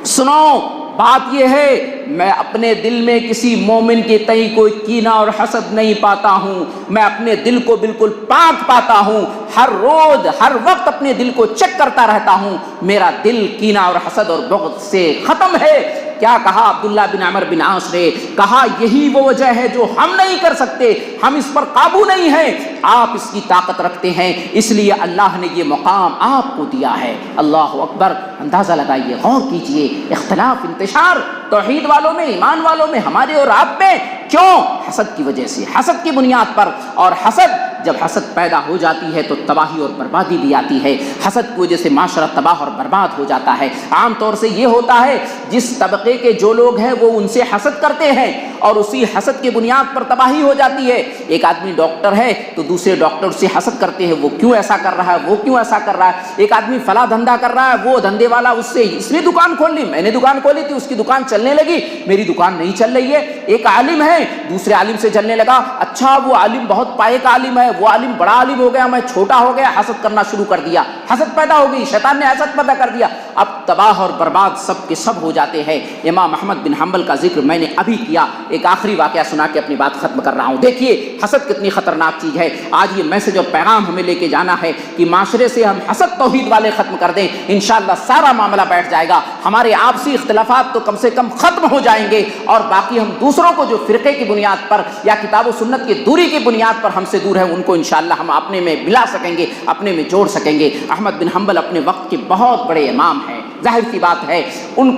سنو بات یہ ہے میں اپنے دل میں کسی مومن کے تئیں کوئی کینہ اور حسد نہیں پاتا ہوں, میں اپنے دل کو بالکل پاک پاتا ہوں. ہر روز ہر وقت اپنے دل کو چیک کرتا رہتا ہوں, میرا دل کینہ اور حسد اور بغض سے ختم ہے. کیا کہا عبداللہ بن عمر بن عاص نے؟ کہا یہی وہ وجہ ہے جو ہم نہیں کر سکتے, ہم اس پر قابو نہیں ہیں, آپ اس کی طاقت رکھتے ہیں, اس لیے اللہ نے یہ مقام آپ کو دیا ہے. اللہ اکبر. اندازہ لگائیے, غور کیجئے, اختلاف انتشار توحید والوں میں, ایمان والوں میں, ہمارے اور آپ میں, کیوں؟ حسد کی وجہ سے, حسد کی بنیاد پر. اور حسد جب حسد پیدا ہو جاتی ہے تو تباہی اور بربادی بھی آتی ہے. حسد کی وجہ سے معاشرہ تباہ اور برباد ہو جاتا ہے. عام طور سے یہ ہوتا ہے جس طبقے کے جو لوگ ہیں وہ ان سے حسد کرتے ہیں اور اسی حسد کی بنیاد پر تباہی ہو جاتی ہے. ایک آدمی ڈاکٹر ہے تو دوسرے ڈاکٹر سے حسد کرتے ہیں, وہ کیوں ایسا کر رہا ہے, وہ کیوں ایسا کر رہا ہے. ایک آدمی فلاں دھندا کر رہا ہے, وہ دھندے والا اس نے دکان کھول لی, میں نے دکان کھولی تھی, اس کی دکان چلنے لگی, میری دکان نہیں چل رہی ہے. ایک عالم ہے دوسرے عالم سے جلنے لگا, اچھا وہ عالم بہت پائے کا عالم ہے, وہ عالم بڑا عالم ہو گیا, میں چھوٹا ہو گیا, حسد کرنا شروع کر دیا. حسد پیدا ہو گئی, شیطان نے حسد پیدا کر دیا. اب تباہ اور برباد سب کے سب ہو جاتے ہیں. امام احمد بن حنبل کا ذکر میں نے ابھی کیا, ایک آخری واقعہ سنا کے اپنی بات ختم کر رہا ہوں. دیکھیے حسد کتنی خطرناک چیز ہے. آج یہ میسج اور پیغام ہمیں لے کے جانا ہے کہ معاشرے سے ہم حسد توحید والے ختم کر دیں, انشاءاللہ سارا معاملہ بیٹھ جائے گا. ہمارے آپسی اختلافات تو کم سے کم ختم ہو جائیں گے, اور باقی ہم دوسروں کو جو فرقے کی بنیاد پر یا کتاب و سنت کی دوری کی بنیاد پر ہم سے دور ہیں ان کو انشاءاللہ ہم اپنے میں ملا سکیں گے, اپنے میں جوڑ سکیں گے. احمد بن حنبل اپنے وقت کے بہت بڑے امام ہیں, ظاہر سی بات ہے. ان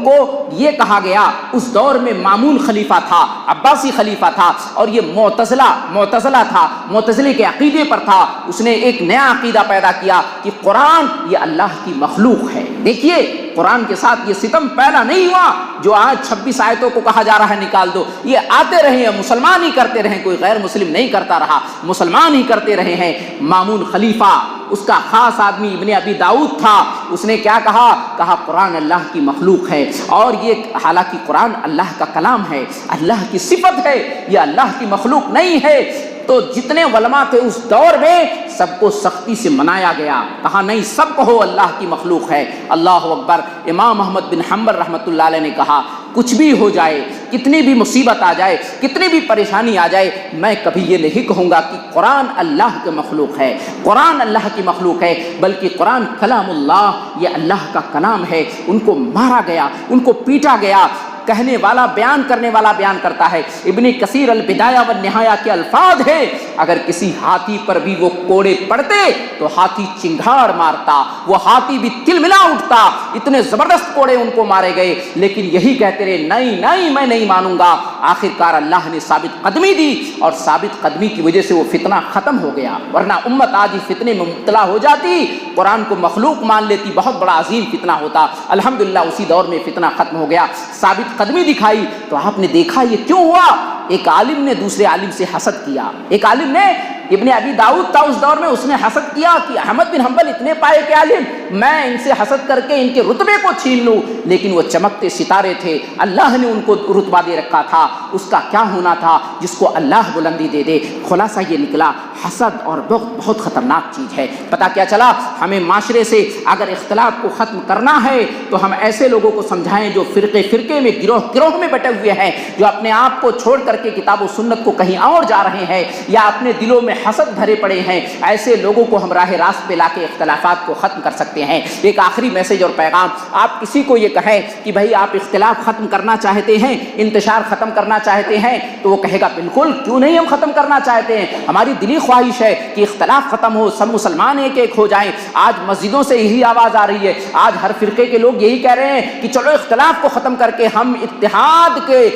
کو یہ کہا گیا, اس دور میں مامون خلیفہ تھا, عباسی خلیفہ تھا, اور یہ معتزلہ تھا, معتزلے کے عقیدے پر تھا. اس نے ایک نیا عقیدہ پیدا کیا کہ قرآن یہ اللہ کی مخلوق ہے. دیکھیے قرآن کے ساتھ یہ ستم پیدا نہیں ہوا جو آج 26 آیتوں کو کہا جا رہا ہے نکال دو. یہ آتے رہے ہیں, مسلمان ہی کرتے رہے, کوئی غیر مسلم نہیں کرتا رہا, مسلمان ہی کرتے رہے ہیں. مامون خلیفہ اس کا خاص آدمی ابن ابی داؤد تھا. اس نے کیا کہا قرآن اللہ کی مخلوق ہے, اور یہ حالانکہ قرآن اللہ کا کلام ہے, اللہ کی صفت ہے, یہ اللہ کی مخلوق نہیں ہے. تو جتنے علماء تھے اس دور میں سب کو سختی سے منایا گیا, کہا نہیں سب کہو اللہ کی مخلوق ہے. اللہ اکبر. امام احمد بن حنبل رحمۃ اللہ علیہ نے کہا کچھ بھی ہو جائے, کتنی بھی مصیبت آ جائے, کتنی بھی پریشانی آ جائے, میں کبھی یہ نہیں کہوں گا کہ قرآن اللہ کی مخلوق ہے, قرآن اللہ کی مخلوق ہے, بلکہ قرآن کلام اللہ, یہ اللہ کا کلام ہے. ان کو مارا گیا, ان کو پیٹا گیا. کہنے والا بیان کرنے والا بیان کرتا ہے, ابن کثیر البدایہ والنہایہ کے الفاظ ہیں, اگر کسی ہاتھی پر بھی وہ کوڑے پڑتے تو ہاتھی چنگھاڑ مارتا, وہ ہاتھی بھی تلملا اٹھتا. اتنے زبردست کوڑے ان کو مارے گئے, لیکن یہی کہتے رہے نہیں نہیں میں نہیں مانوں گا. آخرکار اللہ نے ثابت قدمی دی, اور ثابت قدمی کی وجہ سے وہ فتنہ ختم ہو گیا. ورنہ امت آج اس فتنے میں مبتلا ہو جاتی, قرآن کو مخلوق مان لیتی, بہت بڑا عظیم فتنہ ہوتا. الحمدللہ اسی دور میں فتنہ ختم ہو گیا, ثابت قدمی دکھائی. تو آپ نے دیکھا یہ کیوں ہوا؟ ایک عالم نے دوسرے عالم سے حسد کیا. ایک عالم نے, ابن ابی داؤد تھا اس دور میں, اس نے حسد کیا کہ احمد بن حنبل اتنے پائے کے عالم, میں ان سے حسد کر کے ان کے رتبے کو چھین لوں. لیکن وہ چمکتے ستارے تھے, اللہ نے ان کو رتبہ دے رکھا تھا. اس کا کیا ہونا تھا جس کو اللہ بلندی دے دے. خلاصہ یہ نکلا حسد اور بغض بہت خطرناک چیز ہے. پتہ کیا چلا؟ ہمیں معاشرے سے اگر اختلاف کو ختم کرنا ہے تو ہم ایسے لوگوں کو سمجھائیں جو فرقے میں گروہ میں بٹے ہوئے ہیں, جو اپنے آپ کو چھوڑ کر کے کتاب و سنت کو کہیں اور جا رہے ہیں, یا اپنے دلوں میں حسد بھرے پڑے ہیں. ایسے لوگوں کو ہم راہ راست پہ لا کے اختلافات کو ختم کر سکتے ہیں. ایک آخری میسج اور پیغام, آپ کسی کو یہ کہیں کہ بھائی آپ اختلاف ختم کرنا چاہتے ہیں, انتشار ختم کرنا چاہتے ہیں, تو وہ کہے گا بالکل کیوں نہیں, ہم ختم کرنا چاہتے ہیں, ہماری دلی خواہش ہے کہ اختلاف ختم ہو, سب مسلمان ایک ایک ہو جائیں. آج مسجدوں سے یہی آواز آ رہی ہے, آج ہر فرقے کے لوگ یہی کہہ رہے ہیں کہ چلو اختلاف کو ختم کر کے ہم اتحاد کے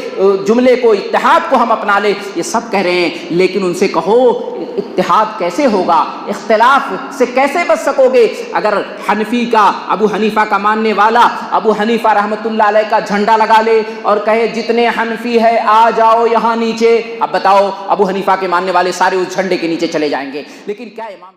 جملے کو, اتحاد کو ہم اپنا لیں. یہ سب کہہ رہے ہیں, لیکن ان سے کہو اتحاد کیسے ہوگا, اختلاف سے کیسے بچ سکو گے؟ اگر حنفی کا, ابو حنیفہ کا ماننے والا ابو حنیفہ رحمۃ اللہ علیہ کا جھنڈا لگا لے اور کہے جتنے حنفی ہے آ جاؤ یہاں نیچے, اب بتاؤ ابو حنیفہ کے ماننے والے سارے اس جھنڈے کے نیچے چلے جائیں گے. لیکن کیا امام